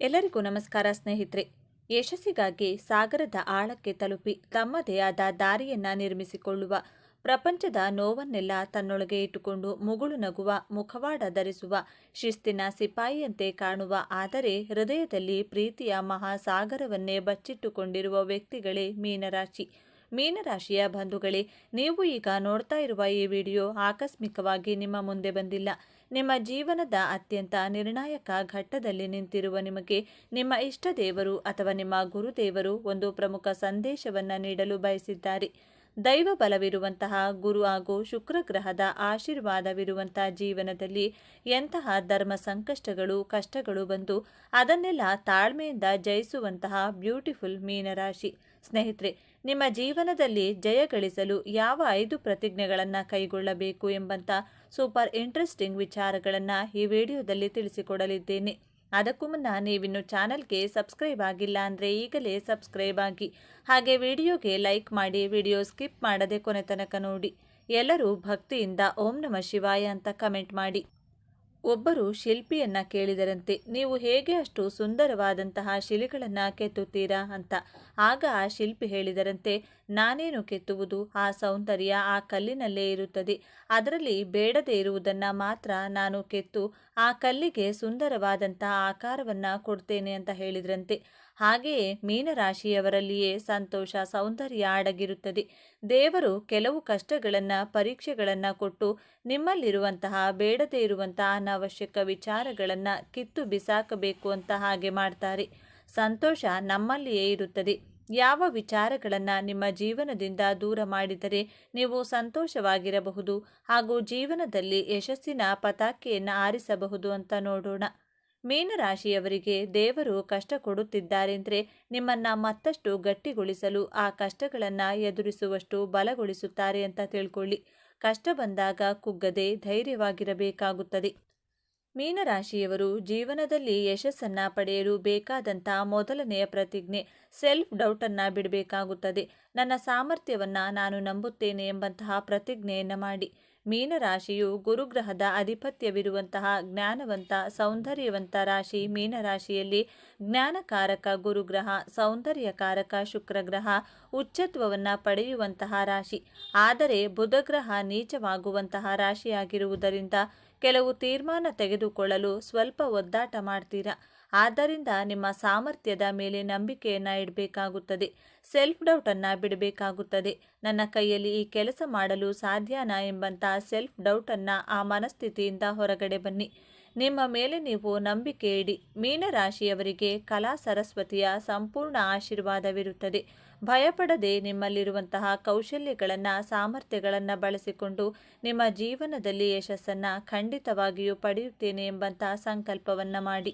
ಎಲ್ಲರಿಗೂ ನಮಸ್ಕಾರ ಸ್ನೇಹಿತರೆ. ಯಶಸ್ಸಿಗಾಗಿ ಸಾಗರದ ಆಳಕ್ಕೆ ತಲುಪಿ ತಮ್ಮದೇ ಆದ ದಾರಿಯನ್ನ ನಿರ್ಮಿಸಿಕೊಳ್ಳುವ, ಪ್ರಪಂಚದ ನೋವನ್ನೆಲ್ಲ ತನ್ನೊಳಗೆ ಇಟ್ಟುಕೊಂಡು ಮುಗುಳು ನಗುವ, ಮುಖವಾಡ ಧರಿಸುವ, ಶಿಸ್ತಿನ ಸಿಪಾಯಿಯಂತೆ ಕಾಣುವ, ಆದರೆ ಹೃದಯದಲ್ಲಿ ಪ್ರೀತಿಯ ಮಹಾಸಾಗರವನ್ನೇ ಬಚ್ಚಿಟ್ಟುಕೊಂಡಿರುವ ವ್ಯಕ್ತಿಗಳೇ ಮೀನರಾಶಿ. ಮೀನರಾಶಿಯ ಬಂಧುಗಳೇ, ನೀವು ಈಗ ನೋಡ್ತಾ ಇರುವ ಈ ವಿಡಿಯೋ ಆಕಸ್ಮಿಕವಾಗಿ ನಿಮ್ಮ ಮುಂದೆ ಬಂದಿಲ್ಲ. ನಿಮ್ಮ ಜೀವನದ ಅತ್ಯಂತ ನಿರ್ಣಾಯಕ ಘಟ್ಟದಲ್ಲಿ ನಿಂತಿರುವ ನಿಮಗೆ ನಿಮ್ಮ ಇಷ್ಟ ದೇವರು ಅಥವಾ ನಿಮ್ಮ ಗುರುದೇವರು ಒಂದು ಪ್ರಮುಖ ಸಂದೇಶವನ್ನು ನೀಡಲು ಬಯಸಿದ್ದಾರೆ. ದೈವ ಬಲವಿರುವಂತಹ ಗುರು ಹಾಗೂ ಶುಕ್ರ ಗ್ರಹದ ಆಶೀರ್ವಾದವಿರುವಂತಹ ಜೀವನದಲ್ಲಿ ಎಂತಹ ಧರ್ಮ ಸಂಕಷ್ಟಗಳು ಕಷ್ಟಗಳು ಬಂದು ಅದನ್ನೆಲ್ಲ ತಾಳ್ಮೆಯಿಂದ ಜಯಿಸುವಂತಹ ಬ್ಯೂಟಿಫುಲ್ ಮೀನರಾಶಿ. ಸ್ನೇಹಿತರೆ, ನಿಮ್ಮ ಜೀವನದಲ್ಲಿ ಜಯ ಗಳಿಸಲು ಯಾವ 5 ಪ್ರತಿಜ್ಞೆಗಳನ್ನು ಕೈಗೊಳ್ಳಬೇಕು ಎಂಬಂತ ಸೂಪರ್ ಇಂಟ್ರೆಸ್ಟಿಂಗ್ ವಿಚಾರಗಳನ್ನು ಈ ವಿಡಿಯೋದಲ್ಲಿ ತಿಳಿಸಿಕೊಡಲಿದ್ದೇನೆ. ಅದಕ್ಕೂ ಮುನ್ನ ನೀವಿನ್ನು ಚಾನಲ್ಗೆ ಸಬ್ಸ್ಕ್ರೈಬ್ ಆಗಿಲ್ಲ ಅಂದರೆ ಈಗಲೇ ಸಬ್ಸ್ಕ್ರೈಬ್ ಆಗಿ, ಹಾಗೆ ವಿಡಿಯೋಗೆ ಲೈಕ್ ಮಾಡಿ, ವಿಡಿಯೋ ಸ್ಕಿಪ್ ಮಾಡದೆ ಕೊನೆ ತನಕ ನೋಡಿ. ಎಲ್ಲರೂ ಭಕ್ತಿಯಿಂದ ಓಂ ನಮಃ ಶಿವಾಯ ಅಂತ ಕಮೆಂಟ್ ಮಾಡಿ. ಒಬ್ಬರು ಶಿಲ್ಪಿಯನ್ನ ಕೇಳಿದರಂತೆ, ನೀವು ಹೇಗೆ ಅಷ್ಟು ಸುಂದರವಾದಂತಹ ಶಿಲೆಗಳನ್ನು ಕೆತ್ತುತ್ತೀರಾ ಅಂತ. ಆಗ ಆ ಶಿಲ್ಪಿ ಹೇಳಿದರಂತೆ, ನಾನೇನು ಕೆತ್ತುವುದು, ಆ ಸೌಂದರ್ಯ ಆ ಕಲ್ಲಿನಲ್ಲೇ ಇರುತ್ತದೆ. ಅದರಲ್ಲಿ ಬೇಡದೇ ಇರುವುದನ್ನು ಮಾತ್ರ ನಾನು ಕೆತ್ತು ಆ ಕಲ್ಲಿಗೆ ಸುಂದರವಾದಂತಹ ಆಕಾರವನ್ನು ಕೊಡ್ತೇನೆ ಅಂತ ಹೇಳಿದ್ರಂತೆ. ಹಾಗೆಯೇ ಮೀನರಾಶಿಯವರಲ್ಲಿಯೇ ಸಂತೋಷ ಸೌಂದರ್ಯ ಅಡಗಿರುತ್ತದೆ. ದೇವರು ಕೆಲವು ಕಷ್ಟಗಳನ್ನು ಪರೀಕ್ಷೆಗಳನ್ನು ಕೊಟ್ಟು ನಿಮ್ಮಲ್ಲಿರುವಂತಹ ಬೇಡದೇ ಇರುವಂತಹ ಅನಾವಶ್ಯಕ ವಿಚಾರಗಳನ್ನು ಕಿತ್ತು ಬಿಸಾಕಬೇಕು ಅಂತ ಹಾಗೆ ಮಾಡ್ತಾರೆ. ಸಂತೋಷ ನಮ್ಮಲ್ಲಿಯೇ ಇರುತ್ತದೆ. ಯಾವ ವಿಚಾರಗಳನ್ನು ನಿಮ್ಮ ಜೀವನದಿಂದ ದೂರ ಮಾಡಿದರೆ ನೀವು ಸಂತೋಷವಾಗಿರಬಹುದು ಹಾಗೂ ಜೀವನದಲ್ಲಿ ಯಶಸ್ಸಿನ ಪತಾಕೆಯನ್ನು ಆರಿಸಬಹುದು ಅಂತ ನೋಡೋಣ. ಮೀನರಾಶಿಯವರಿಗೆ ದೇವರು ಕಷ್ಟ ಕೊಡುತ್ತಿದ್ದಾರೆಂದರೆ ನಿಮ್ಮನ್ನ ಮತ್ತಷ್ಟು ಗಟ್ಟಿಗೊಳಿಸಲು, ಆ ಕಷ್ಟಗಳನ್ನು ಎದುರಿಸುವಷ್ಟು ಬಲಗೊಳಿಸುತ್ತಾರೆ ಅಂತ ತಿಳ್ಕೊಳ್ಳಿ. ಕಷ್ಟ ಬಂದಾಗ ಕುಗ್ಗದೆ ಧೈರ್ಯವಾಗಿರಬೇಕಾಗುತ್ತದೆ. ಮೀನರಾಶಿಯವರು ಜೀವನದಲ್ಲಿ ಯಶಸ್ಸನ್ನು ಪಡೆಯಲು ಬೇಕಾದಂಥ ಮೊದಲನೆಯ ಪ್ರತಿಜ್ಞೆ ಸೆಲ್ಫ್ ಡೌಟನ್ನು ಬಿಡಬೇಕಾಗುತ್ತದೆ. ನನ್ನ ಸಾಮರ್ಥ್ಯವನ್ನು ನಾನು ನಂಬುತ್ತೇನೆ ಎಂಬಂತಹ ಪ್ರತಿಜ್ಞೆಯನ್ನು ಮಾಡಿ. ಮೀನರಾಶಿಯು ಗುರುಗ್ರಹದ ಅಧಿಪತ್ಯವಿರುವಂತಹ ಜ್ಞಾನವಂತ ಸೌಂದರ್ಯವಂತ ರಾಶಿ. ಮೀನರಾಶಿಯಲ್ಲಿ ಜ್ಞಾನಕಾರಕ ಗುರುಗ್ರಹ, ಸೌಂದರ್ಯಕಾರಕ ಶುಕ್ರಗ್ರಹ ಉಚ್ಚತ್ವವನ್ನು ಪಡೆಯುವಂತಹ ರಾಶಿ. ಆದರೆ ಬುಧಗ್ರಹ ನೀಚವಾಗುವಂತಹ ರಾಶಿಯಾಗಿರುವುದರಿಂದ ಕೆಲವು ತೀರ್ಮಾನ ತೆಗೆದುಕೊಳ್ಳಲು ಸ್ವಲ್ಪ ಒದ್ದಾಟ ಮಾಡ್ತೀರಾ. ಆದ್ದರಿಂದ ನಿಮ್ಮ ಸಾಮರ್ಥ್ಯದ ಮೇಲೆ ನಂಬಿಕೆಯನ್ನು ಇಡಬೇಕಾಗುತ್ತದೆ. ಸೆಲ್ಫ್ ಡೌಟನ್ನು ಬಿಡಬೇಕಾಗುತ್ತದೆ. ನನ್ನ ಕೈಯಲ್ಲಿ ಈ ಕೆಲಸ ಮಾಡಲು ಸಾಧ್ಯನಾ ಎಂಬಂಥ ಸೆಲ್ಫ್ ಡೌಟನ್ನು, ಆ ಮನಸ್ಥಿತಿಯಿಂದ ಹೊರಗಡೆ ಬನ್ನಿ. ನಿಮ್ಮ ಮೇಲೆ ನೀವು ನಂಬಿಕೆ ಇಡಿ. ಮೀನರಾಶಿಯವರಿಗೆ ಕಲಾ ಸರಸ್ವತಿಯ ಸಂಪೂರ್ಣ ಆಶೀರ್ವಾದವಿರುತ್ತದೆ. ಭಯಪಡದೆ ನಿಮ್ಮಲ್ಲಿರುವಂತಹ ಕೌಶಲ್ಯಗಳನ್ನು ಸಾಮರ್ಥ್ಯಗಳನ್ನು ಬಳಸಿಕೊಂಡು ನಿಮ್ಮ ಜೀವನದಲ್ಲಿ ಯಶಸ್ಸನ್ನು ಖಂಡಿತವಾಗಿಯೂ ಪಡೆಯುತ್ತೇನೆ ಎಂಬಂತಹ ಸಂಕಲ್ಪವನ್ನು ಮಾಡಿ.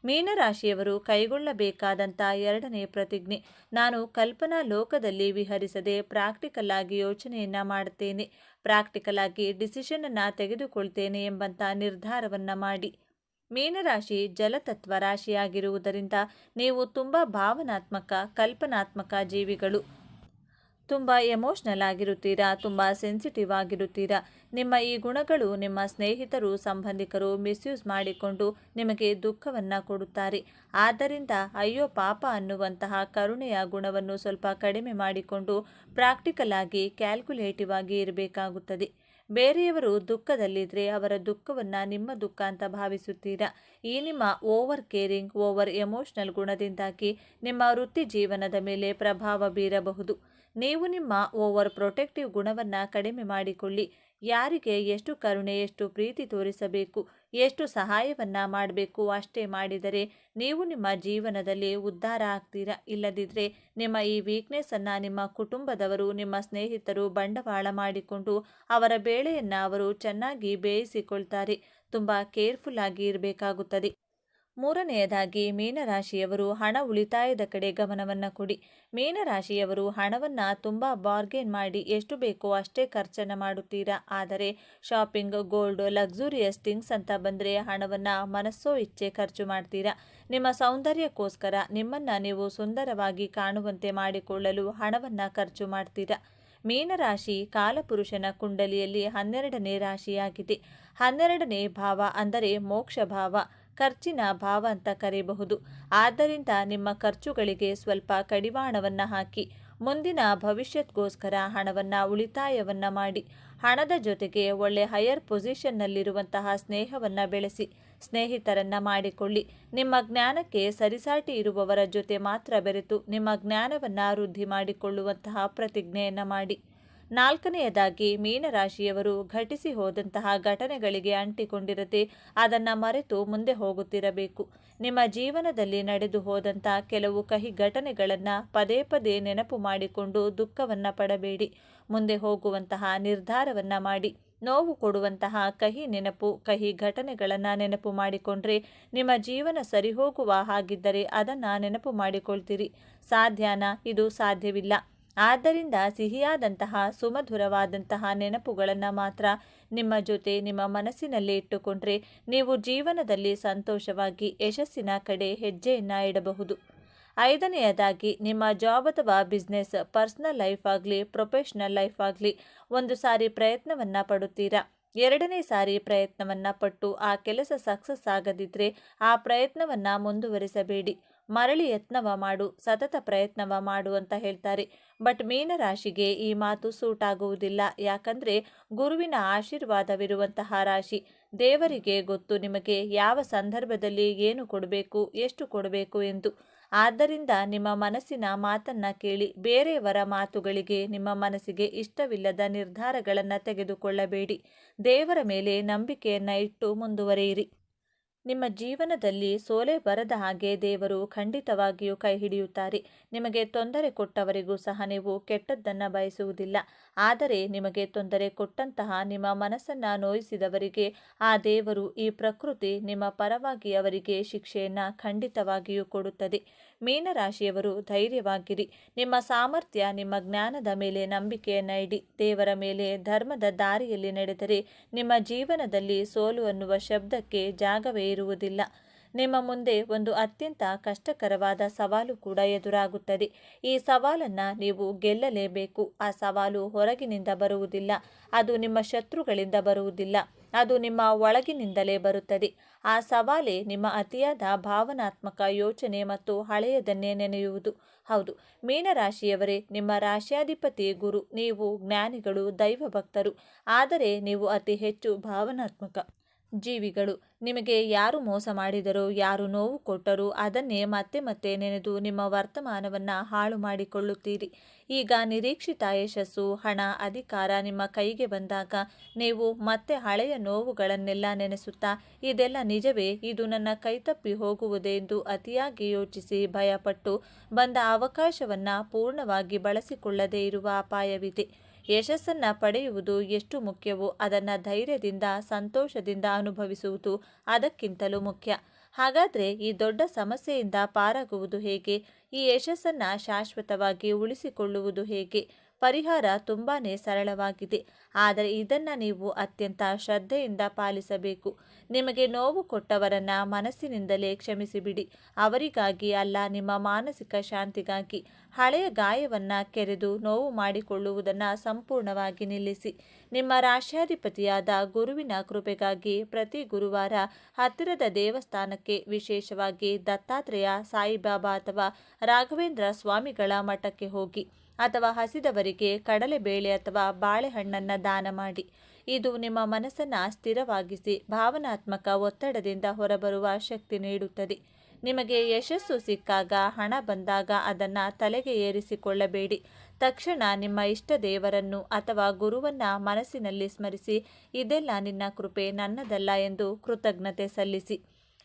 ಮೀನರಾಶಿಯವರು ಕೈಗೊಳ್ಳಬೇಕಾದಂಥ 2ನೇ ಪ್ರತಿಜ್ಞೆ, ನಾನು ಕಲ್ಪನಾ ಲೋಕದಲ್ಲಿ ವಿಹರಿಸದೆ ಪ್ರಾಕ್ಟಿಕಲ್ ಆಗಿ ಯೋಚನೆಯನ್ನು ಮಾಡುತ್ತೇನೆ, ಪ್ರಾಕ್ಟಿಕಲ್ ಆಗಿ ಡಿಸಿಷನನ್ನು ತೆಗೆದುಕೊಳ್ತೇನೆ ಎಂಬಂಥ ನಿರ್ಧಾರವನ್ನು ಮಾಡಿ. ಮೀನರಾಶಿ ಜಲತತ್ವ ರಾಶಿಯಾಗಿರುವುದರಿಂದ ನೀವು ತುಂಬ ಭಾವನಾತ್ಮಕ ಕಲ್ಪನಾತ್ಮಕ ಜೀವಿಗಳು. ತುಂಬ ಎಮೋಷ್ನಲ್ ಆಗಿರುತ್ತೀರಾ, ತುಂಬ ಸೆನ್ಸಿಟಿವ್ ಆಗಿರುತ್ತೀರಾ. ನಿಮ್ಮ ಈ ಗುಣಗಳು ನಿಮ್ಮ ಸ್ನೇಹಿತರು ಸಂಬಂಧಿಕರು ಮಿಸ್ಯೂಸ್ ಮಾಡಿಕೊಂಡು ನಿಮಗೆ ದುಃಖವನ್ನು ಕೊಡುತ್ತಾರೆ. ಆದ್ದರಿಂದ ಅಯ್ಯೋ ಪಾಪ ಅನ್ನುವಂತಹ ಕರುಣೆಯ ಗುಣವನ್ನು ಸ್ವಲ್ಪ ಕಡಿಮೆ ಮಾಡಿಕೊಂಡು ಪ್ರಾಕ್ಟಿಕಲ್ ಆಗಿ ಕ್ಯಾಲ್ಕುಲೇಟಿವ್ ಆಗಿ ಇರಬೇಕಾಗುತ್ತದೆ. ಬೇರೆಯವರು ದುಃಖದಲ್ಲಿದ್ದರೆ ಅವರ ದುಃಖವನ್ನು ನಿಮ್ಮ ದುಃಖ ಅಂತ ಭಾವಿಸುತ್ತೀರಾ. ಈ ನಿಮ್ಮ ಓವರ್ ಕೇರಿಂಗ್, ಓವರ್ ಎಮೋಷ್ನಲ್ ಗುಣದಿಂದಾಗಿ ನಿಮ್ಮ ವೃತ್ತಿ ಜೀವನದ ಮೇಲೆ ಪ್ರಭಾವ ಬೀರಬಹುದು. ನೀವು ನಿಮ್ಮ ಓವರ್ ಪ್ರೊಟೆಕ್ಟಿವ್ ಗುಣವನ್ನು ಕಡಿಮೆ ಮಾಡಿಕೊಳ್ಳಿ. ಯಾರಿಗೆ ಎಷ್ಟು ಕರುಣೆ, ಎಷ್ಟು ಪ್ರೀತಿ ತೋರಿಸಬೇಕು, ಎಷ್ಟು ಸಹಾಯವನ್ನು ಮಾಡಬೇಕು ಅಷ್ಟೇ ಮಾಡಿದರೆ ನೀವು ನಿಮ್ಮ ಜೀವನದಲ್ಲಿ ಉದ್ಧಾರ ಆಗ್ತೀರಾ. ಇಲ್ಲದಿದ್ದರೆ ನಿಮ್ಮ ಈ ವೀಕ್ನೆಸ್ಸನ್ನು ನಿಮ್ಮ ಕುಟುಂಬದವರು, ನಿಮ್ಮ ಸ್ನೇಹಿತರು ಬಂಡವಾಳ ಮಾಡಿಕೊಂಡು ಅವರ ಬೇಳೆಯನ್ನು ಅವರು ಚೆನ್ನಾಗಿ ಬೇಯಿಸಿಕೊಳ್ತಾರೆ. ತುಂಬ ಕೇರ್ಫುಲ್ ಆಗಿ ಇರಬೇಕಾಗುತ್ತದೆ. 3ನೇಯದಾಗಿ, ಮೀನರಾಶಿಯವರು ಹಣ ಉಳಿತಾಯದ ಕಡೆ ಗಮನವನ್ನು ಕೊಡಿ. ಮೀನರಾಶಿಯವರು ಹಣವನ್ನು ತುಂಬ ಬಾರ್ಗೇನ್ ಮಾಡಿ ಎಷ್ಟು ಬೇಕೋ ಅಷ್ಟೇ ಖರ್ಚನ್ನು ಮಾಡುತ್ತೀರಾ. ಆದರೆ ಶಾಪಿಂಗ್, ಗೋಲ್ಡ್, ಲಕ್ಸುರಿಯಸ್ ಥಿಂಗ್ಸ್ ಅಂತ ಬಂದರೆ ಹಣವನ್ನು ಮನಸ್ಸೋ ಇಚ್ಛೆ ಖರ್ಚು ಮಾಡ್ತೀರಾ. ನಿಮ್ಮ ಸೌಂದರ್ಯಕ್ಕೋಸ್ಕರ, ನಿಮ್ಮನ್ನು ನೀವು ಸುಂದರವಾಗಿ ಕಾಣುವಂತೆ ಮಾಡಿಕೊಳ್ಳಲು ಹಣವನ್ನು ಖರ್ಚು ಮಾಡ್ತೀರಾ. ಮೀನರಾಶಿ ಕಾಲಪುರುಷನ ಕುಂಡಲಿಯಲ್ಲಿ 12ನೇ ರಾಶಿಯಾಗಿದೆ. 12ನೇ ಭಾವ ಅಂದರೆ ಮೋಕ್ಷ ಭಾವ. ಖರ್ಚಿನ ಭಾವ ಅಂತ ಕರೆಯಬಹುದು. ಆದ್ದರಿಂದ ನಿಮ್ಮ ಖರ್ಚುಗಳಿಗೆ ಸ್ವಲ್ಪ ಕಡಿವಾಣವನ್ನು ಹಾಕಿ ಮುಂದಿನ ಭವಿಷ್ಯಕ್ಕೋಸ್ಕರ ಹಣವನ್ನು ಉಳಿತಾಯವನ್ನು ಮಾಡಿ. ಹಣದ ಜೊತೆಗೆ ಒಳ್ಳೆ ಹೈಯರ್ ಪೊಸಿಷನ್ನಲ್ಲಿರುವಂತಹ ಸ್ನೇಹವನ್ನು ಬೆಳೆಸಿ ಸ್ನೇಹಿತರನ್ನ ಮಾಡಿಕೊಳ್ಳಿ. ನಿಮ್ಮ ಜ್ಞಾನಕ್ಕೆ ಸರಿಸಾಟಿ ಇರುವವರ ಜೊತೆ ಮಾತ್ರ ಬೆರೆತು ನಿಮ್ಮ ಜ್ಞಾನವನ್ನು ವೃದ್ಧಿ ಮಾಡಿಕೊಳ್ಳುವಂತಹ ಪ್ರತಿಜ್ಞೆಯನ್ನು ಮಾಡಿ. ನಾಲ್ಕನೆಯದಾಗಿ, ಮೀನರಾಶಿಯವರು ಘಟಿಸಿ ಹೋದಂತಹ ಘಟನೆಗಳಿಗೆ ಅಂಟಿಕೊಂಡಿರದೆ ಅದನ್ನು ಮರೆತು ಮುಂದೆ ಹೋಗುತ್ತಿರಬೇಕು. ನಿಮ್ಮ ಜೀವನದಲ್ಲಿ ನಡೆದು ಹೋದಂಥ ಕೆಲವು ಕಹಿ ಘಟನೆಗಳನ್ನು ಪದೇ ಪದೇ ನೆನಪು ಮಾಡಿಕೊಂಡು ದುಃಖವನ್ನು ಪಡಬೇಡಿ. ಮುಂದೆ ಹೋಗುವಂತಹ ನಿರ್ಧಾರವನ್ನು ಮಾಡಿ. ನೋವು ಕೊಡುವಂತಹ ಕಹಿ ನೆನಪು, ಕಹಿ ಘಟನೆಗಳನ್ನು ನೆನಪು ಮಾಡಿಕೊಂಡ್ರೆ ನಿಮ್ಮ ಜೀವನ ಸರಿಹೋಗುವ ಹಾಗಿದ್ದರೆ ಅದನ್ನು ನೆನಪು ಮಾಡಿಕೊಳ್ತೀರಿ. ಸಾಧ್ಯನಾ? ಇದು ಸಾಧ್ಯವಿಲ್ಲ. ಆದ್ದರಿಂದ ಸಿಹಿಯಾದಂತಹ ಸುಮಧುರವಾದಂತಹ ನೆನಪುಗಳನ್ನು ಮಾತ್ರ ನಿಮ್ಮ ಜೊತೆ ನಿಮ್ಮ ಮನಸ್ಸಿನಲ್ಲಿ ಇಟ್ಟುಕೊಂಡ್ರೆ ನೀವು ಜೀವನದಲ್ಲಿ ಸಂತೋಷವಾಗಿ ಯಶಸ್ಸಿನ ಕಡೆ ಹೆಜ್ಜೆಯನ್ನು ಇಡಬಹುದು. ಐದನೆಯದಾಗಿ, ನಿಮ್ಮ ಜಾಬ್ ಅಥವಾ ಬಿಸ್ನೆಸ್, ಪರ್ಸನಲ್ ಲೈಫ್ ಆಗಲಿ ಪ್ರೊಫೆಷ್ನಲ್ ಲೈಫ್ ಆಗಲಿ ಒಂದು ಸಾರಿ ಪ್ರಯತ್ನವನ್ನು ಪಡುತ್ತೀರಾ. ಎರಡನೇ ಸಾರಿ ಪ್ರಯತ್ನವನ್ನು ಪಟ್ಟು ಆ ಕೆಲಸ ಸಕ್ಸಸ್ ಆಗದಿದ್ದರೆ ಆ ಪ್ರಯತ್ನವನ್ನು ಮುಂದುವರಿಸಬೇಡಿ. ಮರಳಿ ಯತ್ನವ ಮಾಡು, ಸತತ ಪ್ರಯತ್ನವ ಮಾಡು ಅಂತ ಹೇಳ್ತಾರೆ. ಬಟ್ ಮೀನರಾಶಿಗೆ ಈ ಮಾತು ಸೂಟ್ ಆಗುವುದಿಲ್ಲ. ಯಾಕಂದರೆ ಗುರುವಿನ ಆಶೀರ್ವಾದವಿರುವಂತಹ ರಾಶಿ. ದೇವರಿಗೆ ಗೊತ್ತು ನಿಮಗೆ ಯಾವ ಸಂದರ್ಭದಲ್ಲಿ ಏನು ಕೊಡಬೇಕು, ಎಷ್ಟು ಕೊಡಬೇಕು ಎಂದು. ಆದ್ದರಿಂದ ನಿಮ್ಮ ಮನಸ್ಸಿನ ಮಾತನ್ನು ಕೇಳಿ ಬೇರೆಯವರ ಮಾತುಗಳಿಗೆ ನಿಮ್ಮ ಮನಸ್ಸಿಗೆ ಇಷ್ಟವಿಲ್ಲದ ನಿರ್ಧಾರಗಳನ್ನು ತೆಗೆದುಕೊಳ್ಳಬೇಡಿ. ದೇವರ ಮೇಲೆ ನಂಬಿಕೆಯನ್ನು ಇಟ್ಟು ಮುಂದುವರಿಯಿರಿ. ನಿಮ್ಮ ಜೀವನದಲ್ಲಿ ಸೋಲೆ ಬರದ ಹಾಗೆ ದೇವರು ಖಂಡಿತವಾಗಿಯೂ ಕೈ ಹಿಡಿಯುತ್ತಾರೆ. ನಿಮಗೆ ತೊಂದರೆ ಕೊಟ್ಟವರಿಗೂ ಸಹ ನೀವು ಕೆಟ್ಟದ್ದನ್ನು ಬಯಸುವುದಿಲ್ಲ. ಆದರೆ ನಿಮಗೆ ತೊಂದರೆ ಕೊಟ್ಟಂತಹ ನಿಮ್ಮ ಮನಸ್ಸನ್ನು ನೋಯಿಸಿದವರಿಗೆ ಆ ದೇವರು, ಈ ಪ್ರಕೃತಿ ನಿಮ್ಮ ಪರವಾಗಿ ಅವರಿಗೆ ಶಿಕ್ಷೆಯನ್ನು ಖಂಡಿತವಾಗಿಯೂ ಕೊಡುತ್ತದೆ. ಮೀನರಾಶಿಯವರು ಧೈರ್ಯವಾಗಿರಿ. ನಿಮ್ಮ ಸಾಮರ್ಥ್ಯ, ನಿಮ್ಮ ಜ್ಞಾನದ ಮೇಲೆ ನಂಬಿಕೆಯನ್ನು ಇಡಿ. ದೇವರ ಮೇಲೆ, ಧರ್ಮದ ದಾರಿಯಲ್ಲಿ ನಡೆದರೆ ನಿಮ್ಮ ಜೀವನದಲ್ಲಿ ಸೋಲು ಅನ್ನುವ ಶಬ್ದಕ್ಕೆ ಜಾಗವೇ ಇರುವುದಿಲ್ಲ. ನಿಮ್ಮ ಮುಂದೆ ಒಂದು ಅತ್ಯಂತ ಕಷ್ಟಕರವಾದ ಸವಾಲು ಕೂಡ ಎದುರಾಗುತ್ತದೆ. ಈ ಸವಾಲನ್ನು ನೀವು ಗೆಲ್ಲಲೇಬೇಕು. ಆ ಸವಾಲು ಹೊರಗಿನಿಂದ ಬರುವುದಿಲ್ಲ, ಅದು ನಿಮ್ಮ ಶತ್ರುಗಳಿಂದ ಬರುವುದಿಲ್ಲ, ಅದು ನಿಮ್ಮ ಒಳಗಿನಿಂದಲೇ ಬರುತ್ತದೆ. ಆ ಸವಾಲೇ ನಿಮ್ಮ ಅತಿಯಾದ ಭಾವನಾತ್ಮಕ ಯೋಚನೆ ಮತ್ತು ಹಳೆಯದನ್ನೇ ನೆನೆಯುವುದು. ಹೌದು ಮೀನರಾಶಿಯವರೇ, ನಿಮ್ಮ ರಾಶ್ಯಾಧಿಪತಿ ಗುರು. ನೀವು ಜ್ಞಾನಿಗಳು, ದೈವ ಭಕ್ತರು. ಆದರೆ ನೀವು ಅತಿ ಹೆಚ್ಚು ಭಾವನಾತ್ಮಕ ಜೀವಿಗಳು. ನಿಮಗೆ ಯಾರು ಮೋಸ ಮಾಡಿದರೋ, ಯಾರು ನೋವು ಕೊಟ್ಟರೋ ಅದನ್ನೇ ಮತ್ತೆ ಮತ್ತೆ ನೆನೆದು ನಿಮ್ಮ ವರ್ತಮಾನವನ್ನು ಹಾಳು ಮಾಡಿಕೊಳ್ಳುತ್ತೀರಿ. ಈಗ ನಿರೀಕ್ಷಿತ ಯಶಸ್ಸು, ಹಣ, ಅಧಿಕಾರ ನಿಮ್ಮ ಕೈಗೆ ಬಂದಾಗ ನೀವು ಮತ್ತೆ ಹಳೆಯ ನೋವುಗಳನ್ನೆಲ್ಲ ನೆನೆಸುತ್ತಾ ಇದೆಲ್ಲ ನಿಜವೇ, ಇದು ನನ್ನ ಕೈತಪ್ಪಿ ಹೋಗುವುದೇ ಎಂದು ಅತಿಯಾಗಿ ಯೋಚಿಸಿ ಭಯಪಟ್ಟು ಬಂದ ಅವಕಾಶವನ್ನು ಪೂರ್ಣವಾಗಿ ಬಳಸಿಕೊಳ್ಳದೇ ಇರುವ ಅಪಾಯವಿದೆ. ಯಶಸ್ಸನ್ನು ಪಡೆಯುವುದು ಎಷ್ಟು ಮುಖ್ಯವೋ ಅದನ್ನು ಧೈರ್ಯದಿಂದ, ಸಂತೋಷದಿಂದ ಅನುಭವಿಸುವುದು ಅದಕ್ಕಿಂತಲೂ ಮುಖ್ಯ. ಹಾಗಾದರೆ ಈ ದೊಡ್ಡ ಸಮಸ್ಯೆಯಿಂದ ಪಾರಾಗುವುದು ಹೇಗೆ? ಈ ಯಶಸ್ಸನ್ನು ಶಾಶ್ವತವಾಗಿ ಉಳಿಸಿಕೊಳ್ಳುವುದು ಹೇಗೆ? ಪರಿಹಾರ ತುಂಬಾ ಸರಳವಾಗಿದೆ. ಆದರೆ ಇದನ್ನು ನೀವು ಅತ್ಯಂತ ಶ್ರದ್ಧೆಯಿಂದ ಪಾಲಿಸಬೇಕು. ನಿಮಗೆ ನೋವು ಕೊಟ್ಟವರನ್ನು ಮನಸ್ಸಿನಿಂದಲೇ ಕ್ಷಮಿಸಿಬಿಡಿ. ಅವರಿಗಾಗಿ ಅಲ್ಲ, ನಿಮ್ಮ ಮಾನಸಿಕ ಶಾಂತಿಗಾಗಿ. ಹಳೆಯ ಗಾಯವನ್ನು ಕೆರೆದು ನೋವು ಮಾಡಿಕೊಳ್ಳುವುದನ್ನು ಸಂಪೂರ್ಣವಾಗಿ ನಿಲ್ಲಿಸಿ. ನಿಮ್ಮ ರಾಶ್ಯಾಧಿಪತಿಯಾದ ಗುರುವಿನ ಕೃಪೆಗಾಗಿ ಪ್ರತಿ ಗುರುವಾರ ಹತ್ತಿರದ ದೇವಸ್ಥಾನಕ್ಕೆ, ವಿಶೇಷವಾಗಿ ದತ್ತಾತ್ರೇಯ, ಸಾಯಿಬಾಬಾ ಅಥವಾ ರಾಘವೇಂದ್ರ ಸ್ವಾಮಿಗಳ ಮಠಕ್ಕೆ ಹೋಗಿ. ಅಥವಾ ಹಸಿದವರಿಗೆ ಕಡಲೆಬೇಳೆ ಅಥವಾ ಬಾಳೆಹಣ್ಣನ್ನು ದಾನ ಮಾಡಿ. ಇದು ನಿಮ್ಮ ಮನಸ್ಸನ್ನು ಸ್ಥಿರವಾಗಿಸಿ ಭಾವನಾತ್ಮಕ ಒತ್ತಡದಿಂದ ಹೊರಬರುವ ಶಕ್ತಿ ನೀಡುತ್ತದೆ. ನಿಮಗೆ ಯಶಸ್ಸು ಸಿಕ್ಕಾಗ, ಹಣ ಬಂದಾಗ ಅದನ್ನು ತಲೆಗೆ ಏರಿಸಿಕೊಳ್ಳಬೇಡಿ. ತಕ್ಷಣ ನಿಮ್ಮ ಇಷ್ಟ ದೇವರನ್ನು ಅಥವಾ ಗುರುವನ್ನು ಮನಸ್ಸಿನಲ್ಲಿ ಸ್ಮರಿಸಿ, ಇದೆಲ್ಲ ನಿನ್ನ ಕೃಪೆ, ನನ್ನದಲ್ಲ ಎಂದು ಕೃತಜ್ಞತೆ ಸಲ್ಲಿಸಿ.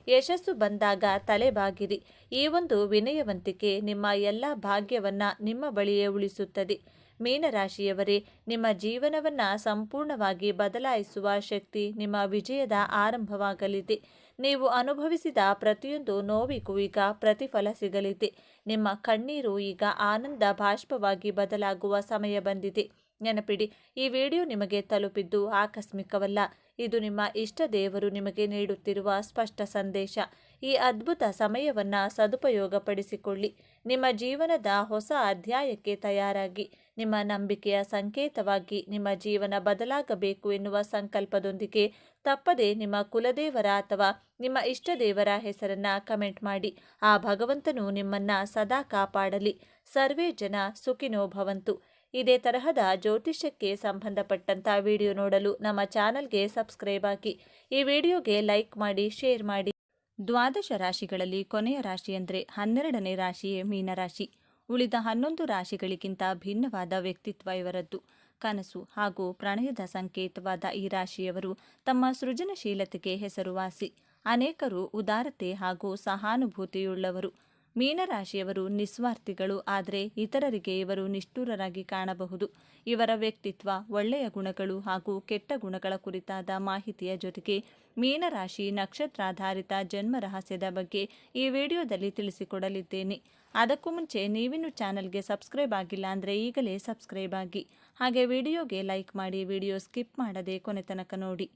ಯಶಸ್ಸು ಬಂದಾಗ ತಲೆಬಾಗಿರಿ. ಈ ಒಂದು ವಿನಯವಂತಿಕೆ ನಿಮ್ಮ ಎಲ್ಲ ಭಾಗ್ಯವನ್ನು ನಿಮ್ಮ ಬಳಿಯೇ ಉಳಿಸುತ್ತದೆ. ಮೀನರಾಶಿಯವರೇ, ನಿಮ್ಮ ಜೀವನವನ್ನು ಸಂಪೂರ್ಣವಾಗಿ ಬದಲಾಯಿಸುವ ಶಕ್ತಿ ನಿಮ್ಮ ವಿಜಯದ ಆರಂಭವಾಗಲಿದೆ. ನೀವು ಅನುಭವಿಸಿದ ಪ್ರತಿಯೊಂದು ನೋವಿಗೂ ಈಗ ಪ್ರತಿಫಲ ಸಿಗಲಿದೆ. ನಿಮ್ಮ ಕಣ್ಣೀರು ಈಗ ಆನಂದ ಬಾಷ್ಪವಾಗಿ ಬದಲಾಗುವ ಸಮಯ ಬಂದಿದೆ. ನೆನಪಿಡಿ, ಈ ವಿಡಿಯೋ ನಿಮಗೆ ತಲುಪಿದ್ದು ಆಕಸ್ಮಿಕವಲ್ಲ. ಇದು ನಿಮ್ಮ ಇಷ್ಟ ದೇವರು ನಿಮಗೆ ನೀಡುತ್ತಿರುವ ಸ್ಪಷ್ಟ ಸಂದೇಶ. ಈ ಅದ್ಭುತ ಸಮಯವನ್ನು ಸದುಪಯೋಗಪಡಿಸಿಕೊಳ್ಳಿ. ನಿಮ್ಮ ಜೀವನದ ಹೊಸ ಅಧ್ಯಾಯಕ್ಕೆ ತಯಾರಾಗಿ, ನಿಮ್ಮ ನಂಬಿಕೆಯ ಸಂಕೇತವಾಗಿ ನಿಮ್ಮ ಜೀವನ ಬದಲಾಗಬೇಕು ಎನ್ನುವ ಸಂಕಲ್ಪದೊಂದಿಗೆ ತಪ್ಪದೆ ನಿಮ್ಮ ಕುಲದೇವರ ಅಥವಾ ನಿಮ್ಮ ಇಷ್ಟದೇವರ ಹೆಸರನ್ನ ಕಮೆಂಟ್ ಮಾಡಿ. ಆ ಭಗವಂತನು ನಿಮ್ಮನ್ನ ಸದಾ ಕಾಪಾಡಲಿ. ಸರ್ವೇ ಜನ ಸುಖಿನೋ ಭವಂತು. ಇದೇ ತರಹದ ಜ್ಯೋತಿಷ್ಯಕ್ಕೆ ಸಂಬಂಧಪಟ್ಟಂತ ವಿಡಿಯೋ ನೋಡಲು ನಮ್ಮ ಚಾನಲ್ಗೆ ಸಬ್ಸ್ಕ್ರೈಬ್ ಆಗಿ. ಈ ವಿಡಿಯೋಗೆ ಲೈಕ್ ಮಾಡಿ, ಶೇರ್ ಮಾಡಿ. ದ್ವಾದಶ ರಾಶಿಗಳಲ್ಲಿ ಕೊನೆಯ ರಾಶಿ ಅಂದರೆ 12ನೇ ರಾಶಿಯೇ ಮೀನರಾಶಿ. ಉಳಿದ 11 ರಾಶಿಗಳಿಗಿಂತ ಭಿನ್ನವಾದ ವ್ಯಕ್ತಿತ್ವ ಇವರದ್ದು. ಕನಸು ಹಾಗೂ ಪ್ರಣಯದ ಸಂಕೇತವಾದ ಈ ರಾಶಿಯವರು ತಮ್ಮ ಸೃಜನಶೀಲತೆಗೆ ಹೆಸರುವಾಸಿ. ಅನೇಕರು ಉದಾರತೆ ಹಾಗೂ ಸಹಾನುಭೂತಿಯುಳ್ಳವರು. ಮೀನರಾಶಿಯವರು ನಿಸ್ವಾರ್ಥಿಗಳು, ಆದರೆ ಇತರರಿಗೆ ಇವರು ನಿಷ್ಠುರರಾಗಿ ಕಾಣಬಹುದು. ಇವರ ವ್ಯಕ್ತಿತ್ವ, ಒಳ್ಳೆಯ ಗುಣಗಳು ಹಾಗೂ ಕೆಟ್ಟ ಗುಣಗಳ ಕುರಿತಾದ ಮಾಹಿತಿಯ ಜೊತೆಗೆ ಮೀನರಾಶಿ ನಕ್ಷತ್ರಾಧಾರಿತ ಜನ್ಮ ರಹಸ್ಯದ ಬಗ್ಗೆ ಈ ವಿಡಿಯೋದಲ್ಲಿ ತಿಳಿಸಿಕೊಡಲಿದ್ದೇನೆ. ಅದಕ್ಕೂ ಮುಂಚೆ ನೀವಿನ್ನು ಚಾನಲ್ಗೆ ಸಬ್ಸ್ಕ್ರೈಬ್ ಆಗಿಲ್ಲ ಅಂದರೆ ಈಗಲೇ ಸಬ್ಸ್ಕ್ರೈಬ್ ಆಗಿ. ಹಾಗೆ ವಿಡಿಯೋಗೆ ಲೈಕ್ ಮಾಡಿ, ವಿಡಿಯೋ ಸ್ಕಿಪ್ ಮಾಡದೆ ಕೊನೆ ತನಕ ನೋಡಿ.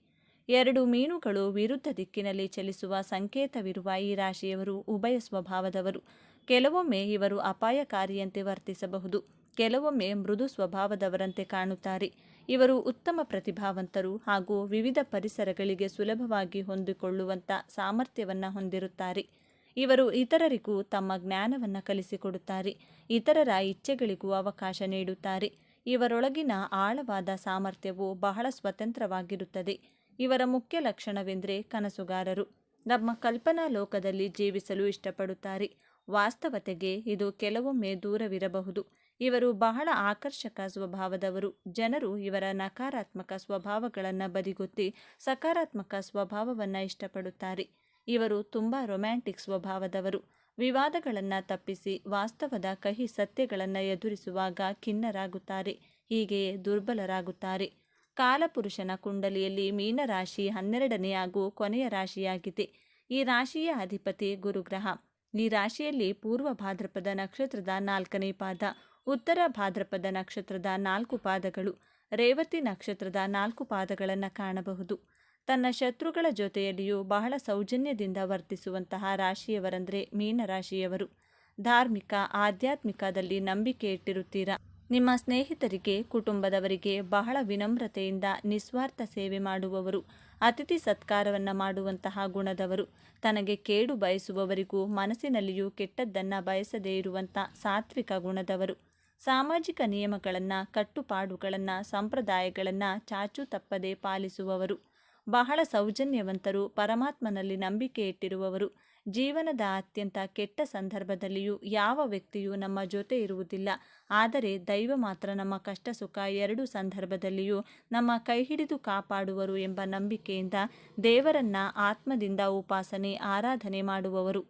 2 ಮೀನುಗಳು ವಿರುದ್ಧ ದಿಕ್ಕಿನಲ್ಲಿ ಚಲಿಸುವ ಸಂಕೇತವಿರುವ ಈ ರಾಶಿಯವರು ಉಭಯ ಸ್ವಭಾವದವರು. ಕೆಲವೊಮ್ಮೆ ಇವರು ಅಪಾಯಕಾರಿಯಂತೆ ವರ್ತಿಸಬಹುದು, ಕೆಲವೊಮ್ಮೆ ಮೃದು ಸ್ವಭಾವದವರಂತೆ ಕಾಣುತ್ತಾರೆ. ಇವರು ಉತ್ತಮ ಪ್ರತಿಭಾವಂತರು ಹಾಗೂ ವಿವಿಧ ಪರಿಸರಗಳಿಗೆ ಸುಲಭವಾಗಿ ಹೊಂದಿಕೊಳ್ಳುವಂಥ ಸಾಮರ್ಥ್ಯವನ್ನು ಹೊಂದಿರುತ್ತಾರೆ. ಇವರು ಇತರರಿಗೂ ತಮ್ಮ ಜ್ಞಾನವನ್ನು ಕಲಿಸಿಕೊಡುತ್ತಾರೆ, ಇತರರ ಇಚ್ಛೆಗಳಿಗೂ ಅವಕಾಶ ನೀಡುತ್ತಾರೆ. ಇವರೊಳಗಿನ ಆಳವಾದ ಸಾಮರ್ಥ್ಯವು ಬಹಳ ಸ್ವತಂತ್ರವಾಗಿರುತ್ತದೆ. ಇವರ ಮುಖ್ಯ ಲಕ್ಷಣವೆಂದರೆ ಕನಸುಗಾರರು. ನಮ್ಮ ಕಲ್ಪನಾ ಲೋಕದಲ್ಲಿ ಜೀವಿಸಲು ಇಷ್ಟಪಡುತ್ತಾರೆ. ವಾಸ್ತವತೆಗೆ ಇದು ಕೆಲವೊಮ್ಮೆ ದೂರವಿರಬಹುದು. ಇವರು ಬಹಳ ಆಕರ್ಷಕ ಸ್ವಭಾವದವರು. ಜನರು ಇವರ ನಕಾರಾತ್ಮಕ ಸ್ವಭಾವಗಳನ್ನು ಬದಿಗೊತ್ತಿ ಸಕಾರಾತ್ಮಕ ಸ್ವಭಾವವನ್ನು ಇಷ್ಟಪಡುತ್ತಾರೆ. ಇವರು ತುಂಬ ರೊಮ್ಯಾಂಟಿಕ್ ಸ್ವಭಾವದವರು. ವಿವಾದಗಳನ್ನು ತಪ್ಪಿಸಿ ವಾಸ್ತವದ ಕಹಿ ಸತ್ಯಗಳನ್ನು ಎದುರಿಸುವಾಗ ಖಿನ್ನರಾಗುತ್ತಾರೆ, ಹೀಗೆಯೇ ದುರ್ಬಲರಾಗುತ್ತಾರೆ. ಕಾಲಪುರುಷನ ಕುಂಡಲಿಯಲ್ಲಿ ಮೀನರಾಶಿ 12ನೇ ಹಾಗೂ ಕೊನೆಯ ರಾಶಿಯಾಗಿದೆ. ಈ ರಾಶಿಯ ಅಧಿಪತಿ ಗುರುಗ್ರಹ. ಈ ರಾಶಿಯಲ್ಲಿ ಪೂರ್ವ ಭಾದ್ರಪದ ನಕ್ಷತ್ರದ 4ನೇ ಪಾದ, ಉತ್ತರ ಭಾದ್ರಪದ ನಕ್ಷತ್ರದ 4 ಪಾದಗಳು, ರೇವತಿ ನಕ್ಷತ್ರದ 4 ಪಾದಗಳನ್ನು ಕಾಣಬಹುದು. ತನ್ನ ಶತ್ರುಗಳ ಜೊತೆಯಲ್ಲಿಯೂ ಬಹಳ ಸೌಜನ್ಯದಿಂದ ವರ್ತಿಸುವಂತಹ ರಾಶಿಯವರಂದರೆ ಮೀನರಾಶಿಯವರು. ಧಾರ್ಮಿಕ, ಆಧ್ಯಾತ್ಮಿಕದಲ್ಲಿ ನಂಬಿಕೆ ಇಟ್ಟಿರುತ್ತೀರಾ. ನಿಮ್ಮ ಸ್ನೇಹಿತರಿಗೆ, ಕುಟುಂಬದವರಿಗೆ ಬಹಳ ವಿನಮ್ರತೆಯಿಂದ ನಿಸ್ವಾರ್ಥ ಸೇವೆ ಮಾಡುವವರು. ಅತಿಥಿ ಸತ್ಕಾರವನ್ನು ಮಾಡುವಂತಹ ಗುಣದವರು. ತನಗೆ ಕೇಡು ಬಯಸುವವರಿಗೂ ಮನಸ್ಸಿನಲ್ಲಿಯೂ ಕೆಟ್ಟದ್ದನ್ನು ಬಯಸದೇ ಇರುವಂಥ ಸಾತ್ವಿಕ ಗುಣದವರು. ಸಾಮಾಜಿಕ ನಿಯಮಗಳನ್ನು, ಕಟ್ಟುಪಾಡುಗಳನ್ನು, ಸಂಪ್ರದಾಯಗಳನ್ನು ಚಾಚೂ ತಪ್ಪದೆ ಪಾಲಿಸುವವರು. ಬಹಳ ಸೌಜನ್ಯವಂತರು, ಪರಮಾತ್ಮನಲ್ಲಿ ನಂಬಿಕೆ ಇಟ್ಟಿರುವವರು. ಜೀವನದ ಅತ್ಯಂತ ಕೆಟ್ಟ ಸಂದರ್ಭದಲ್ಲಿಯೂ ಯಾವ ವ್ಯಕ್ತಿಯೂ ನಮ್ಮ ಜೊತೆ ಇರುವುದಿಲ್ಲ, ಆದರೆ ದೈವ ಮಾತ್ರ ನಮ್ಮ ಕಷ್ಟ ಸುಖ 2 ಸಂದರ್ಭದಲ್ಲಿಯೂ ನಮ್ಮ ಕೈ ಹಿಡಿದು ಕಾಪಾಡುವರು ಎಂಬ ನಂಬಿಕೆಯಿಂದ ದೇವರನ್ನ ಆತ್ಮದಿಂದ ಉಪಾಸನೆ, ಆರಾಧನೆ ಮಾಡುವವರು.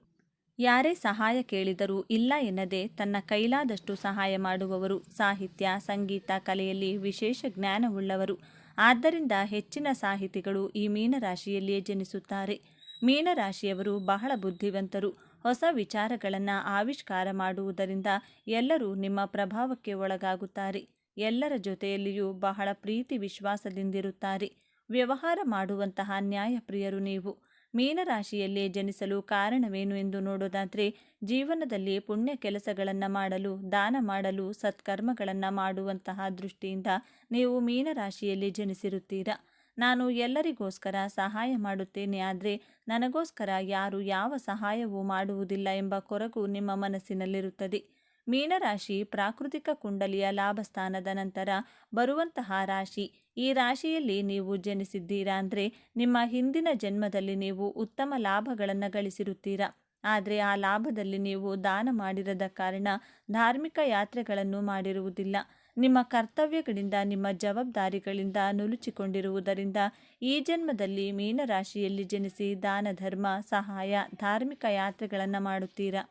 ಯಾರೇ ಸಹಾಯ ಕೇಳಿದರೂ ಇಲ್ಲ ಎನ್ನದೆ ತನ್ನ ಕೈಲಾದಷ್ಟು ಸಹಾಯ ಮಾಡುವವರು. ಸಾಹಿತ್ಯ, ಸಂಗೀತ, ಕಲೆಯಲ್ಲಿ ವಿಶೇಷ ಜ್ಞಾನವುಳ್ಳವರು. ಆದ್ದರಿಂದ ಹೆಚ್ಚಿನ ಸಾಹಿತಿಗಳು ಈ ಮೀನರಾಶಿಯಲ್ಲಿಯೇ ಜನಿಸುತ್ತಾರೆ. ಮೀನರಾಶಿಯವರು ಬಹಳ ಬುದ್ಧಿವಂತರು. ಹೊಸ ವಿಚಾರಗಳನ್ನು ಆವಿಷ್ಕಾರ ಮಾಡುವುದರಿಂದ ಎಲ್ಲರೂ ನಿಮ್ಮ ಪ್ರಭಾವಕ್ಕೆ ಒಳಗಾಗುತ್ತಾರೆ. ಎಲ್ಲರ ಜೊತೆಯಲ್ಲಿಯೂ ಬಹಳ ಪ್ರೀತಿ ವಿಶ್ವಾಸದಿಂದಿರುತ್ತಾರೆ. ವ್ಯವಹಾರ ಮಾಡುವಂತಹ ನ್ಯಾಯಪ್ರಿಯರು ನೀವು. ಮೀನರಾಶಿಯಲ್ಲೇ ಜನಿಸಲು ಕಾರಣವೇನು ಎಂದು ನೋಡೋದಾದರೆ, ಜೀವನದಲ್ಲಿ ಪುಣ್ಯ ಕೆಲಸಗಳನ್ನು ಮಾಡಲು, ದಾನ ಮಾಡಲು, ಸತ್ಕರ್ಮಗಳನ್ನು ಮಾಡುವಂತಹ ದೃಷ್ಟಿಯಿಂದ ನೀವು ಮೀನರಾಶಿಯಲ್ಲಿ ಜನಿಸಿರುತ್ತೀರಾ. ನಾನು ಎಲ್ಲರಿಗೋಸ್ಕರ ಸಹಾಯ ಮಾಡುತ್ತೇನೆ, ಆದರೆ ನನಗೋಸ್ಕರ ಯಾರು ಯಾವ ಸಹಾಯವೂ ಮಾಡುವುದಿಲ್ಲ ಎಂಬ ಕೊರಗು ನಿಮ್ಮ ಮನಸ್ಸಿನಲ್ಲಿರುತ್ತದೆ. ಮೀನರಾಶಿ ಪ್ರಾಕೃತಿಕ ಕುಂಡಲಿಯ ಲಾಭಸ್ಥಾನದ ನಂತರ ಬರುವಂತಹ ರಾಶಿ. ಈ ರಾಶಿಯಲ್ಲಿ ನೀವು ಜನಿಸಿದ್ದೀರಾ ಅಂದರೆ ನಿಮ್ಮ ಹಿಂದಿನ ಜನ್ಮದಲ್ಲಿ ನೀವು ಉತ್ತಮ ಲಾಭಗಳನ್ನು ಗಳಿಸಿರುತ್ತೀರಾ. ಆದರೆ ಆ ಲಾಭದಲ್ಲಿ ನೀವು ದಾನ ಮಾಡಿರದ ಕಾರಣ ಧಾರ್ಮಿಕ ಯಾತ್ರೆಗಳನ್ನು ಮಾಡಿರುವುದಿಲ್ಲ. ನಿಮ್ಮ ಕರ್ತವ್ಯಗಳಿಂದ, ನಿಮ್ಮ ಜವಾಬ್ದಾರಿಗಳಿಂದ ನುಲುಚಿಕೊಂಡಿರುವುದರಿಂದ ಈ ಜನ್ಮದಲ್ಲಿ ಮೀನರಾಶಿಯಲ್ಲಿ ಜನಿಸಿ ದಾನ, ಧರ್ಮ, ಸಹಾಯ, ಧಾರ್ಮಿಕ ಯಾತ್ರೆಗಳನ್ನು ಮಾಡುತ್ತೀರಾ.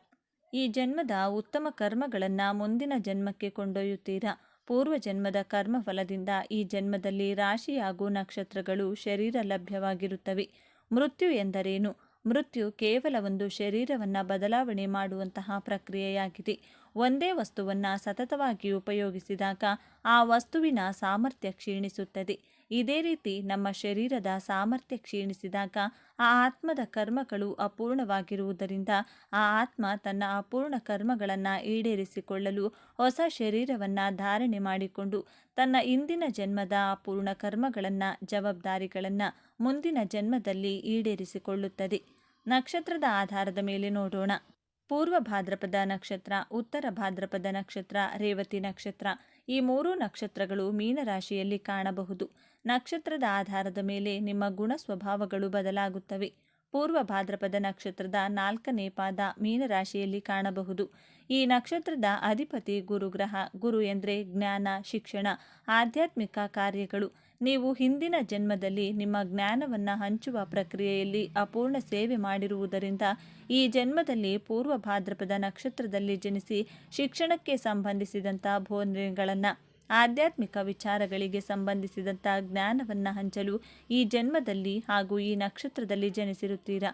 ಈ ಜನ್ಮದ ಉತ್ತಮ ಕರ್ಮಗಳನ್ನು ಮುಂದಿನ ಜನ್ಮಕ್ಕೆ ಕೊಂಡೊಯ್ಯುತ್ತೀರಾ. ಪೂರ್ವ ಜನ್ಮದ ಕರ್ಮಫಲದಿಂದ ಈ ಜನ್ಮದಲ್ಲಿ ರಾಶಿ ಹಾಗೂ ನಕ್ಷತ್ರಗಳು ಶರೀರ ಲಭ್ಯವಾಗಿರುತ್ತವೆ. ಮೃತ್ಯು ಎಂದರೇನು? ಮೃತ್ಯು ಕೇವಲ ಒಂದು ಶರೀರವನ್ನು ಬದಲಾವಣೆ ಮಾಡುವಂತಹ ಪ್ರಕ್ರಿಯೆಯಾಗಿದೆ. ಒಂದೇ ವಸ್ತುವನ್ನು ಸತತವಾಗಿ ಉಪಯೋಗಿಸಿದಾಗ ಆ ವಸ್ತುವಿನ ಸಾಮರ್ಥ್ಯ ಕ್ಷೀಣಿಸುತ್ತದೆ. ಇದೇ ರೀತಿ ನಮ್ಮ ಶರೀರದ ಸಾಮರ್ಥ್ಯ ಕ್ಷೀಣಿಸಿದಾಗ ಆ ಆತ್ಮದ ಕರ್ಮಗಳು ಅಪೂರ್ಣವಾಗಿರುವುದರಿಂದ ಆ ಆತ್ಮ ತನ್ನ ಅಪೂರ್ಣ ಕರ್ಮಗಳನ್ನು ಈಡೇರಿಸಿಕೊಳ್ಳಲು ಹೊಸ ಶರೀರವನ್ನು ಧಾರಣೆ ಮಾಡಿಕೊಂಡು ತನ್ನ ಇಂದಿನ ಜನ್ಮದ ಅಪೂರ್ಣ ಕರ್ಮಗಳನ್ನು ಜವಾಬ್ದಾರಿಗಳನ್ನು ಮುಂದಿನ ಜನ್ಮದಲ್ಲಿ ಈಡೇರಿಸಿಕೊಳ್ಳುತ್ತದೆ. ನಕ್ಷತ್ರದ ಆಧಾರದ ಮೇಲೆ ನೋಡೋಣ. ಪೂರ್ವ ಭಾದ್ರಪದ ನಕ್ಷತ್ರ, ಉತ್ತರ ಭಾದ್ರಪದ ನಕ್ಷತ್ರ, ರೇವತಿ ನಕ್ಷತ್ರ ಈ ಮೂರೂ ನಕ್ಷತ್ರಗಳು ಮೀನರಾಶಿಯಲ್ಲಿ ಕಾಣಬಹುದು. ನಕ್ಷತ್ರದ ಆಧಾರದ ಮೇಲೆ ನಿಮ್ಮ ಗುಣ ಸ್ವಭಾವಗಳು ಬದಲಾಗುತ್ತವೆ. ಪೂರ್ವ ಭಾದ್ರಪದ ನಕ್ಷತ್ರದ 4ನೇ ಪಾದ ಮೀನರಾಶಿಯಲ್ಲಿ ಕಾಣಬಹುದು. ಈ ನಕ್ಷತ್ರದ ಅಧಿಪತಿ ಗುರುಗ್ರಹ. ಗುರು ಎಂದರೆ ಜ್ಞಾನ, ಶಿಕ್ಷಣ, ಆಧ್ಯಾತ್ಮಿಕ ಕಾರ್ಯಗಳು. ನೀವು ಹಿಂದಿನ ಜನ್ಮದಲ್ಲಿ ನಿಮ್ಮ ಜ್ಞಾನವನ್ನು ಹಂಚುವ ಪ್ರಕ್ರಿಯೆಯಲ್ಲಿ ಅಪೂರ್ಣ ಸೇವೆ ಮಾಡಿರುವುದರಿಂದ ಈ ಜನ್ಮದಲ್ಲಿ ಪೂರ್ವ ಭಾದ್ರಪದ ನಕ್ಷತ್ರದಲ್ಲಿ ಜನಿಸಿ ಶಿಕ್ಷಣಕ್ಕೆ ಸಂಬಂಧಿಸಿದಂಥ ಬೋಧನೆಗಳನ್ನು, ಆಧ್ಯಾತ್ಮಿಕ ವಿಚಾರಗಳಿಗೆ ಸಂಬಂಧಿಸಿದಂಥ ಜ್ಞಾನವನ್ನು ಹಂಚಲು ಈ ಜನ್ಮದಲ್ಲಿ ಹಾಗೂ ಈ ನಕ್ಷತ್ರದಲ್ಲಿ ಜನಿಸಿರುತ್ತೀರಾ.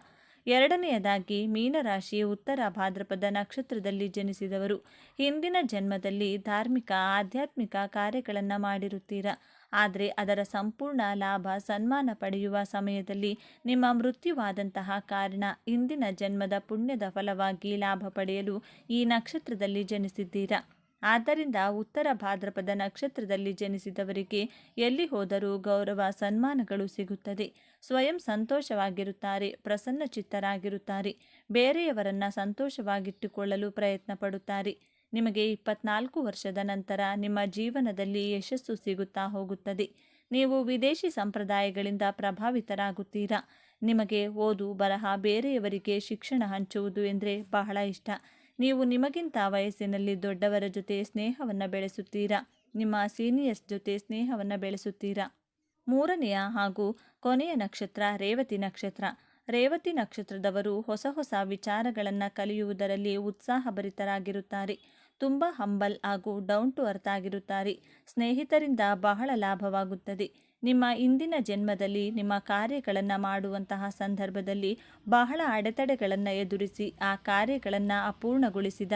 ಎರಡನೆಯದಾಗಿ ಮೀನರಾಶಿ ಉತ್ತರ ಭಾದ್ರಪದ ನಕ್ಷತ್ರದಲ್ಲಿ ಜನಿಸಿದವರು ಹಿಂದಿನ ಜನ್ಮದಲ್ಲಿ ಧಾರ್ಮಿಕ, ಆಧ್ಯಾತ್ಮಿಕ ಕಾರ್ಯಗಳನ್ನು ಮಾಡಿರುತ್ತೀರಾ. ಆದರೆ ಅದರ ಸಂಪೂರ್ಣ ಲಾಭ, ಸನ್ಮಾನ ಪಡೆಯುವ ಸಮಯದಲ್ಲಿ ನಿಮ್ಮ ಮೃತ್ಯುವಾದಂತಹ ಕಾರಣ ಇಂದಿನ ಜನ್ಮದ ಪುಣ್ಯದ ಫಲವಾಗಿ ಲಾಭ ಪಡೆಯಲು ಈ ನಕ್ಷತ್ರದಲ್ಲಿ ಜನಿಸಿದ್ದೀರಾ. ಆದ್ದರಿಂದ ಉತ್ತರ ಭಾದ್ರಪದ ನಕ್ಷತ್ರದಲ್ಲಿ ಜನಿಸಿದವರಿಗೆ ಎಲ್ಲಿ ಹೋದರೂ ಗೌರವ, ಸನ್ಮಾನಗಳು ಸಿಗುತ್ತದೆ. ಸ್ವಯಂ ಸಂತೋಷವಾಗಿರುತ್ತಾರೆ, ಪ್ರಸನ್ನಚಿತ್ತರಾಗಿರುತ್ತಾರೆ, ಬೇರೆಯವರನ್ನು ಸಂತೋಷವಾಗಿಟ್ಟುಕೊಳ್ಳಲು ಪ್ರಯತ್ನ ಪಡುತ್ತಾರೆ. ನಿಮಗೆ 24 ವರ್ಷದ ನಂತರ ನಿಮ್ಮ ಜೀವನದಲ್ಲಿ ಯಶಸ್ಸು ಸಿಗುತ್ತಾ ಹೋಗುತ್ತದೆ. ನೀವು ವಿದೇಶಿ ಸಂಪ್ರದಾಯಗಳಿಂದ ಪ್ರಭಾವಿತರಾಗುತ್ತೀರಾ. ನಿಮಗೆ ಓದು, ಬರಹ, ಬೇರೆಯವರಿಗೆ ಶಿಕ್ಷಣ ಹಂಚುವುದು ಎಂದರೆ ಬಹಳ ಇಷ್ಟ. ನೀವು ನಿಮಗಿಂತ ವಯಸ್ಸಿನಲ್ಲಿ ದೊಡ್ಡವರ ಜೊತೆ ಸ್ನೇಹವನ್ನು ಬೆಳೆಸುತ್ತೀರಾ. ನಿಮ್ಮ ಸೀನಿಯರ್ಸ್ ಜೊತೆ ಸ್ನೇಹವನ್ನು ಬೆಳೆಸುತ್ತೀರಾ. ಮೂರನೆಯ ಹಾಗೂ ಕೊನೆಯ ನಕ್ಷತ್ರ ರೇವತಿ ನಕ್ಷತ್ರ. ರೇವತಿ ನಕ್ಷತ್ರದವರು ಹೊಸ ಹೊಸ ವಿಚಾರಗಳನ್ನು ಕಲಿಯುವುದರಲ್ಲಿ ಉತ್ಸಾಹಭರಿತರಾಗಿರುತ್ತಾರೆ. ತುಂಬ ಹಂಬಲ್ ಹಾಗೂ ಡೌನ್ ಟು ಅರ್ತ್ ಆಗಿರುತ್ತಾರೆ. ಸ್ನೇಹಿತರಿಂದ ಬಹಳ ಲಾಭವಾಗುತ್ತದೆ. ನಿಮ್ಮ ಇಂದಿನ ಜನ್ಮದಲ್ಲಿ ನಿಮ್ಮ ಕಾರ್ಯಗಳನ್ನು ಮಾಡುವಂತಹ ಸಂದರ್ಭದಲ್ಲಿ ಬಹಳ ಅಡೆತಡೆಗಳನ್ನು ಎದುರಿಸಿ ಆ ಕಾರ್ಯಗಳನ್ನು ಅಪೂರ್ಣಗೊಳಿಸಿದ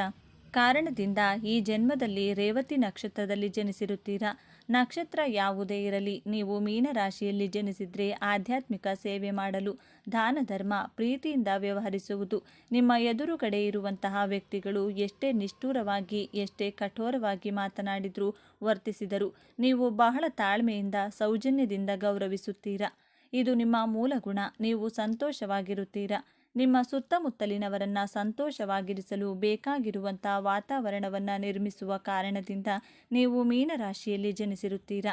ಕಾರಣದಿಂದ ಈ ಜನ್ಮದಲ್ಲಿ ರೇವತಿ ನಕ್ಷತ್ರದಲ್ಲಿ ಜನಿಸಿರುತ್ತೀರಾ. ನಕ್ಷತ್ರ ಯಾವುದೇ ಇರಲಿ, ನೀವು ಮೀನರಾಶಿಯಲ್ಲಿ ಜನಿಸಿದರೆ ಆಧ್ಯಾತ್ಮಿಕ ಸೇವೆ ಮಾಡಲು, ದಾನ ಧರ್ಮ, ಪ್ರೀತಿಯಿಂದ ವ್ಯವಹರಿಸುವುದು. ನಿಮ್ಮ ಎದುರುಗಡೆ ಇರುವಂತಹ ವ್ಯಕ್ತಿಗಳು ಎಷ್ಟೇ ನಿಷ್ಠುರವಾಗಿ, ಎಷ್ಟೇ ಕಠೋರವಾಗಿ ಮಾತನಾಡಿದರೂ, ವರ್ತಿಸಿದರು ನೀವು ಬಹಳ ತಾಳ್ಮೆಯಿಂದ, ಸೌಜನ್ಯದಿಂದ ಗೌರವಿಸುತ್ತೀರಾ. ಇದು ನಿಮ್ಮ ಮೂಲ ಗುಣ. ನೀವು ಸಂತೋಷವಾಗಿರುತ್ತೀರಾ. ನಿಮ್ಮ ಸುತ್ತಮುತ್ತಲಿನವರನ್ನು ಸಂತೋಷವಾಗಿರಿಸಲು ಬೇಕಾಗಿರುವಂಥ ವಾತಾವರಣವನ್ನು ನಿರ್ಮಿಸುವ ಕಾರಣದಿಂದ ನೀವು ಮೀನರಾಶಿಯಲ್ಲಿ ಜನಿಸಿರುತ್ತೀರಾ.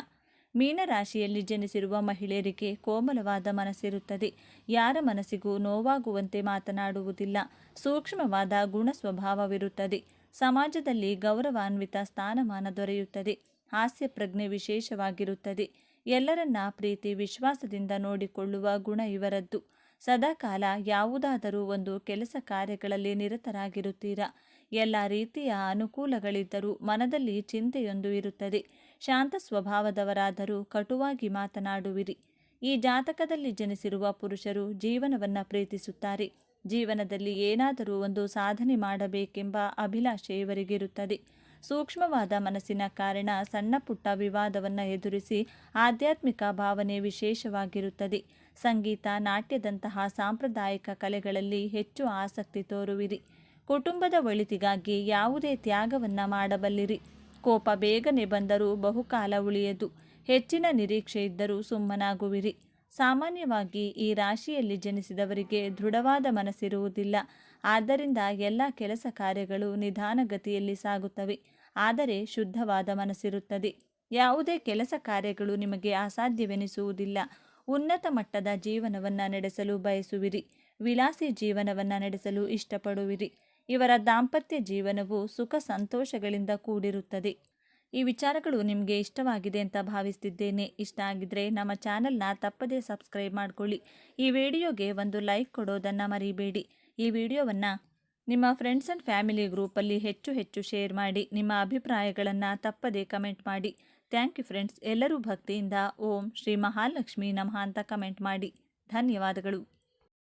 ಮೀನರಾಶಿಯಲ್ಲಿ ಜನಿಸಿರುವ ಮಹಿಳೆಯರಿಗೆ ಕೋಮಲವಾದ ಮನಸ್ಸಿರುತ್ತದೆ. ಯಾರ ಮನಸ್ಸಿಗೂ ನೋವಾಗುವಂತೆ ಮಾತನಾಡುವುದಿಲ್ಲ. ಸೂಕ್ಷ್ಮವಾದ ಗುಣ ಸ್ವಭಾವವಿರುತ್ತದೆ. ಸಮಾಜದಲ್ಲಿ ಗೌರವಾನ್ವಿತ ಸ್ಥಾನಮಾನ ದೊರೆಯುತ್ತದೆ. ಹಾಸ್ಯ ಪ್ರಜ್ಞೆ ವಿಶೇಷವಾಗಿರುತ್ತದೆ. ಎಲ್ಲರನ್ನ ಪ್ರೀತಿ, ವಿಶ್ವಾಸದಿಂದ ನೋಡಿಕೊಳ್ಳುವ ಗುಣ ಇವರದ್ದು. ಸದಾಕಾಲ ಯಾವುದಾದರೂ ಒಂದು ಕೆಲಸ ಕಾರ್ಯಗಳಲ್ಲಿ ನಿರತರಾಗಿರುತ್ತೀರಾ. ಎಲ್ಲ ರೀತಿಯ ಅನುಕೂಲಗಳಿದ್ದರೂ ಮನದಲ್ಲಿ ಚಿಂತೆಯೊಂದು ಇರುತ್ತದೆ. ಶಾಂತ ಸ್ವಭಾವದವರಾದರೂ ಕಟುವಾಗಿ ಮಾತನಾಡುವಿರಿ. ಈ ಜಾತಕದಲ್ಲಿ ಜನಿಸಿರುವ ಪುರುಷರು ಜೀವನವನ್ನು ಪ್ರೀತಿಸುತ್ತಾರೆ. ಜೀವನದಲ್ಲಿ ಏನಾದರೂ ಒಂದು ಸಾಧನೆ ಮಾಡಬೇಕೆಂಬ ಅಭಿಲಾಷೆ ಇವರಿಗಿರುತ್ತದೆ. ಸೂಕ್ಷ್ಮವಾದ ಮನಸ್ಸಿನ ಕಾರಣ ಸಣ್ಣ ಪುಟ್ಟ ವಿವಾದವನ್ನು ಎದುರಿಸಿ ಆಧ್ಯಾತ್ಮಿಕ ಭಾವನೆ ವಿಶೇಷವಾಗಿರುತ್ತದೆ. ಸಂಗೀತ, ನಾಟ್ಯದಂತಹ ಸಾಂಪ್ರದಾಯಿಕ ಕಲೆಗಳಲ್ಲಿ ಹೆಚ್ಚು ಆಸಕ್ತಿ ತೋರುವಿರಿ. ಕುಟುಂಬದ ಒಳಿತಿಗಾಗಿ ಯಾವುದೇ ತ್ಯಾಗವನ್ನು ಮಾಡಬಲ್ಲಿರಿ. ಕೋಪ ಬೇಗನೆ ಬಂದರೂ ಬಹುಕಾಲ ಉಳಿಯದು. ಹೆಚ್ಚಿನ ನಿರೀಕ್ಷೆ ಇದ್ದರೂ ಸುಮ್ಮನಾಗುವಿರಿ. ಸಾಮಾನ್ಯವಾಗಿ ಈ ರಾಶಿಯಲ್ಲಿ ಜನಿಸಿದವರಿಗೆ ದೃಢವಾದ ಮನಸ್ಸಿರುವುದಿಲ್ಲ. ಆದ್ದರಿಂದ ಎಲ್ಲ ಕೆಲಸ ಕಾರ್ಯಗಳು ನಿಧಾನಗತಿಯಲ್ಲಿ ಸಾಗುತ್ತವೆ. ಆದರೆ ಶುದ್ಧವಾದ ಮನಸ್ಸಿರುತ್ತದೆ. ಯಾವುದೇ ಕೆಲಸ ಕಾರ್ಯಗಳು ನಿಮಗೆ ಅಸಾಧ್ಯವೆನಿಸುವುದಿಲ್ಲ. ಉನ್ನತ ಮಟ್ಟದ ಜೀವನವನ್ನು ನಡೆಸಲು ಬಯಸುವಿರಿ. ವಿಲಾಸಿ ಜೀವನವನ್ನು ನಡೆಸಲು ಇಷ್ಟಪಡುವಿರಿ. ಇವರ ದಾಂಪತ್ಯ ಜೀವನವು ಸುಖ ಸಂತೋಷಗಳಿಂದ ಕೂಡಿರುತ್ತದೆ. ಈ ವಿಚಾರಗಳು ನಿಮಗೆ ಇಷ್ಟವಾಗಿದೆ ಅಂತ ಭಾವಿಸ್ತಿದ್ದೇನೆ. ಇಷ್ಟ ಆಗಿದ್ರೆ ನಮ್ಮ ಚಾನಲ್ನ ತಪ್ಪದೇ ಸಬ್ಸ್ಕ್ರೈಬ್ ಮಾಡ್ಕೊಳ್ಳಿ. ಈ ವಿಡಿಯೋಗೆ ಒಂದು ಲೈಕ್ ಕೊಡೋದನ್ನು ಮರಿಬೇಡಿ. ಈ ವಿಡಿಯೋವನ್ನು ನಿಮ್ಮ ಫ್ರೆಂಡ್ಸ್ ಆ್ಯಂಡ್ ಫ್ಯಾಮಿಲಿ ಗ್ರೂಪಲ್ಲಿ ಹೆಚ್ಚು ಶೇರ್ ಮಾಡಿ. ನಿಮ್ಮ ಅಭಿಪ್ರಾಯಗಳನ್ನು ತಪ್ಪದೇ ಕಮೆಂಟ್ ಮಾಡಿ. Thank you friends. ಎಲ್ಲರೂ ಭಕ್ತಿಯಿಂದ ಓಂ ಶ್ರೀ ಮಹಾಲಕ್ಷ್ಮಿ ನಮಃ ಅಂತ ಕಮೆಂಟ್ ಮಾಡಿ. ಧನ್ಯವಾದಗಳು.